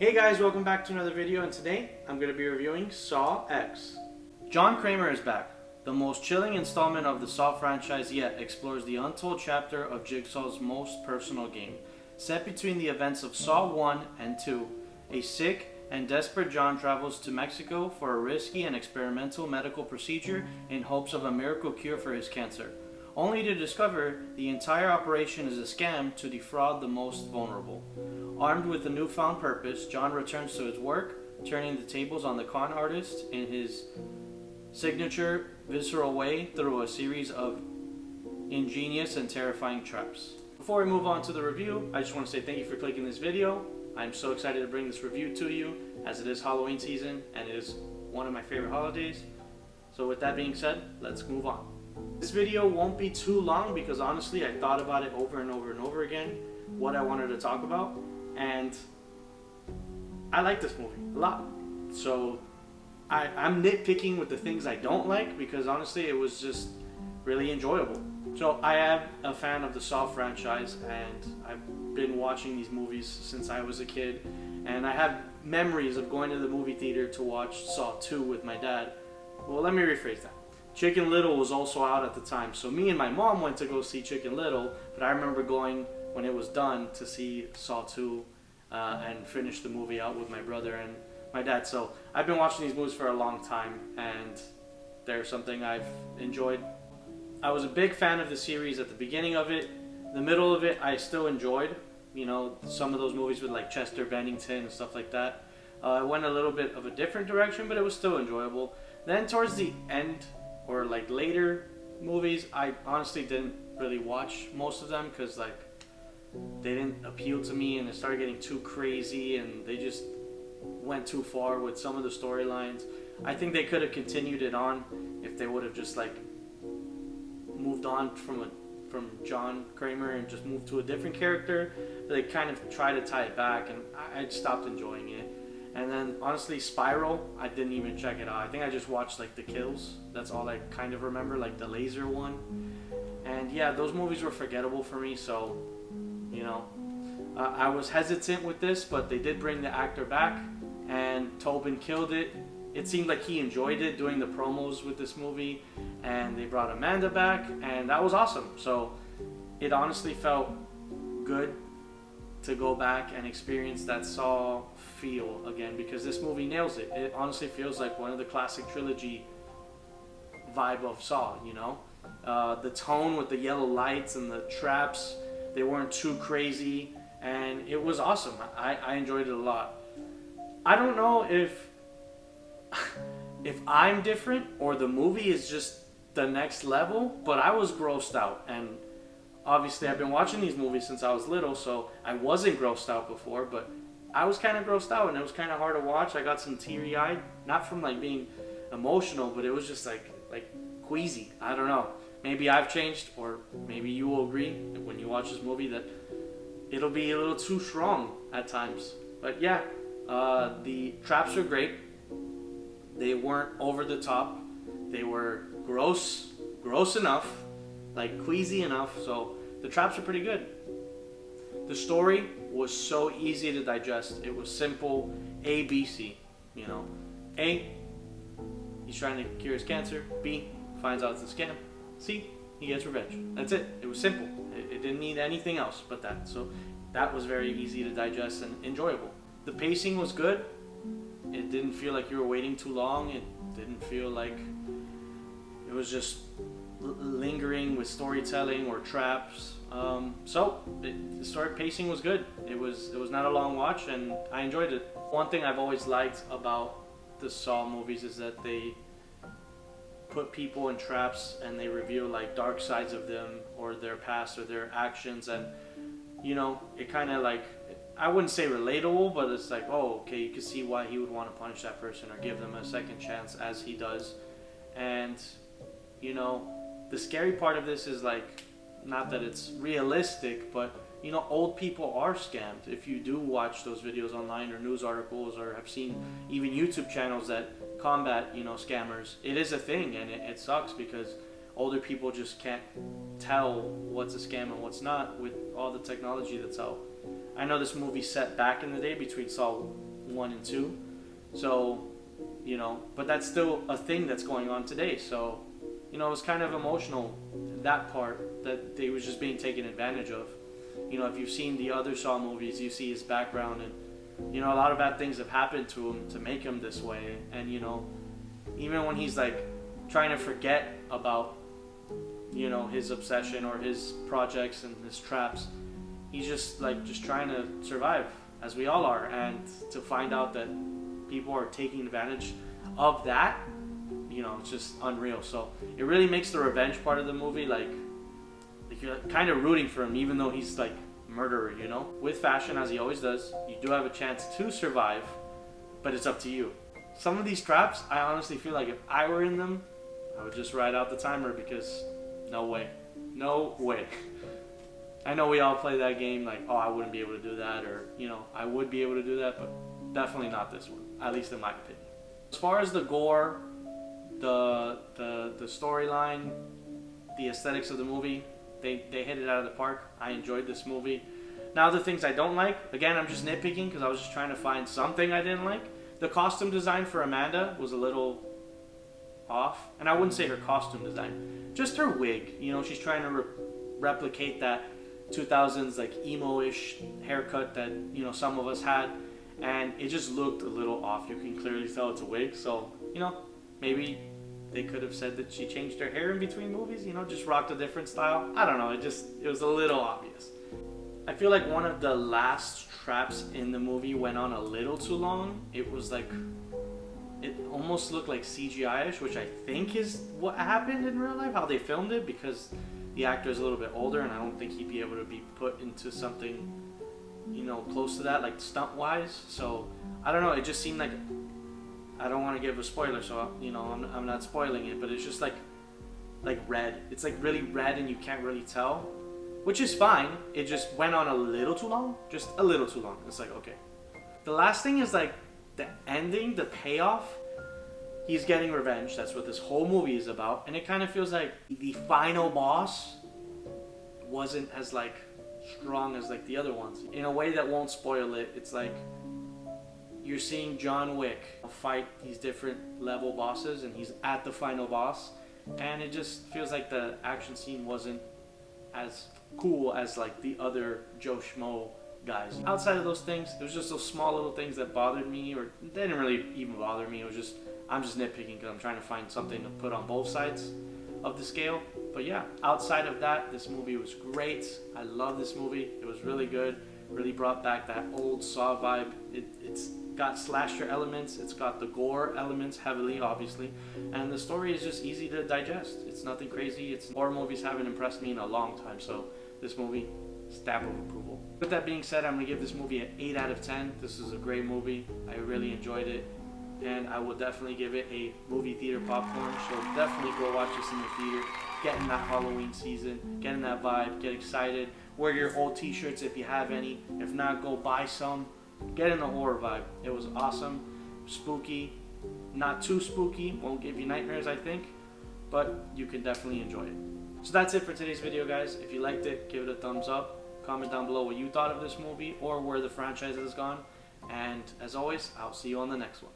Hey guys, welcome back to another video, and today I'm going to be reviewing Saw X. John Kramer is back. The most chilling installment of the Saw franchise yet explores the untold chapter of Jigsaw's most personal game. Set between the events of Saw 1 and 2, a sick and desperate John travels to Mexico for a risky and experimental medical procedure in hopes of a miracle cure for his cancer, only to discover the entire operation is a scam to defraud the most vulnerable. Armed with a newfound purpose, John returns to his work, turning the tables on the con artist in his signature, visceral way through a series of ingenious and terrifying traps. Before we move on to the review, I just want to say thank you for clicking this video. I'm so excited to bring this review to you, as it is Halloween season and it is one of my favorite holidays. So with that being said, let's move on. This video won't be too long because honestly I thought about it over and over and over again what I wanted to talk about, and I like this movie a lot. So I'm nitpicking with the things I don't like because honestly it was just really enjoyable. So I am a fan of the Saw franchise and I've been watching these movies since I was a kid, and I have memories of going to the movie theater to watch Saw 2 with my dad. Well, let me rephrase that. Chicken Little was also out at the time, so me and my mom went to go see Chicken Little, but I remember going when it was done to see Saw 2 and finish the movie out with my brother and my dad. So I've been watching these movies for a long time and they're something I've enjoyed. I was a big fan of the series at the beginning of it. The middle of it I still enjoyed. You know, some of those movies with like Chester Bennington and stuff like that. It went a little bit of a different direction, but it was still enjoyable. Then towards the end, or like later movies, I honestly didn't really watch most of them because like they didn't appeal to me and it started getting too crazy and they just went too far with some of the storylines. I think they could have continued it on if they would have just like moved on from John Kramer and just moved to a different character. They kind of tried to tie it back and I stopped enjoying it. And then honestly, Spiral, I didn't even check it out. I think I just watched like the kills. That's all I kind of remember, like the laser one. And yeah, those movies were forgettable for me, so you know, I was hesitant with this, but they did bring the actor back and Tobin killed it. It seemed like he enjoyed it doing the promos with this movie, and they brought Amanda back and that was awesome. So it honestly felt good to go back and experience that Saw feel again, because this movie nails it. It honestly feels like one of the classic trilogy vibe of Saw, you know? The tone with the yellow lights and the traps, they weren't too crazy, and it was awesome. I enjoyed it a lot. I don't know if I'm different or the movie is just the next level, but I was grossed out, and obviously I've been watching these movies since I was little, so I wasn't grossed out before, but I was kind of grossed out and it was kind of hard to watch. I got some teary-eyed, not from like being emotional, but it was just like queasy. I don't know. Maybe I've changed, or maybe you will agree when you watch this movie that it'll be a little too strong at times. But yeah, the traps are great. They weren't over the top. They were gross enough, like queasy enough, so the traps are pretty good. The story was so easy to digest. It was simple, A, B, C, you know. A, he's trying to cure his cancer. B, finds out it's a scam. C, he gets revenge. That's it. It was simple. It didn't need anything else but that. So that was very easy to digest and enjoyable. The pacing was good. It didn't feel like you were waiting too long. It didn't feel like it was just lingering with storytelling or traps. The story pacing was good. It was not a long watch and I enjoyed it. One thing I've always liked about the Saw movies is that they put people in traps and they reveal like dark sides of them or their past or their actions, and you know, it kind of like, I wouldn't say relatable, but it's like, oh, okay, you can see why he would want to punish that person or give them a second chance as he does. And you know, the scary part of this is like, not that it's realistic, but you know, old people are scammed. If you do watch those videos online or news articles or have seen even YouTube channels that combat, you know, scammers, it is a thing, and it sucks because older people just can't tell what's a scam and what's not with all the technology that's out. I know this movie set back in the day between Saw 1 and 2. So, you know, but that's still a thing that's going on today. So, you know, it was kind of emotional, that part, that they was just being taken advantage of. You know, if you've seen the other Saw movies, you see his background, and, you know, a lot of bad things have happened to him to make him this way. And, you know, even when he's like trying to forget about, you know, his obsession or his projects and his traps, he's just trying to survive, as we all are. And to find out that people are taking advantage of that, you know, it's just unreal. So it really makes the revenge part of the movie like you're kind of rooting for him, even though he's like murderer, you know. With fashion, as he always does, you do have a chance to survive, but it's up to you. Some of these traps, I honestly feel like if I were in them, I would just ride out the timer, because no way. I know we all play that game like, oh, I wouldn't be able to do that, or, you know, I would be able to do that, but definitely not this one, at least in my opinion. As far as the gore, the storyline, the aesthetics of the movie, they hit it out of the park. I enjoyed this movie. Now the things I don't like, again, I'm just nitpicking because I was just trying to find something I didn't like. The costume design for Amanda was a little off, and I wouldn't say her costume design, just her wig. You know, she's trying to replicate that 2000s like emo-ish haircut that, you know, some of us had, and it just looked a little off. You can clearly tell it's a wig. So, you know, maybe they could have said that she changed her hair in between movies, you know, just rocked a different style. I don't know, it was a little obvious. I feel like one of the last traps in the movie went on a little too long. It was like, it almost looked like CGI-ish, which I think is what happened in real life, how they filmed it, because the actor is a little bit older, and I don't think he'd be able to be put into something, you know, close to that, like stunt-wise. So, I don't know, it just seemed like, I don't want to give a spoiler, so, you know, I'm not spoiling it, but it's just like red. It's like really red and you can't really tell, which is fine. It just went on a little too long, just a little too long. It's like, okay. The last thing is like the ending, the payoff. He's getting revenge. That's what this whole movie is about. And it kind of feels like the final boss wasn't as like strong as like the other ones. In a way that won't spoil it, it's like you're seeing John Wick fight these different level bosses, and he's at the final boss, and it just feels like the action scene wasn't as cool as like the other Joe Schmo guys. Outside of those things, it was just those small little things that bothered me, or they didn't really even bother me. It was just, I'm just nitpicking because I'm trying to find something to put on both sides of the scale. But yeah, outside of that, this movie was great. I love this movie. It was really good. Really brought back that old Saw vibe. It's got slasher elements, it's got the gore elements heavily, obviously, and the story is just easy to digest. It's nothing crazy. Horror movies haven't impressed me in a long time, so this movie, stamp of approval. With that being said, I'm going to give this movie an 8 out of 10. This is a great movie. I really enjoyed it, and I will definitely give it a movie theater popcorn, so definitely go watch this in the theater. Get in that Halloween season, get in that vibe, get excited, wear your old t-shirts if you have any. If not, go buy some. Get in the horror vibe. It was awesome, spooky, not too spooky, won't give you nightmares I think, but you can definitely enjoy it. So that's it for today's video, guys. If you liked it, give it a thumbs up. Comment down below what you thought of this movie or where the franchise has gone. And as always, I'll see you on the next one.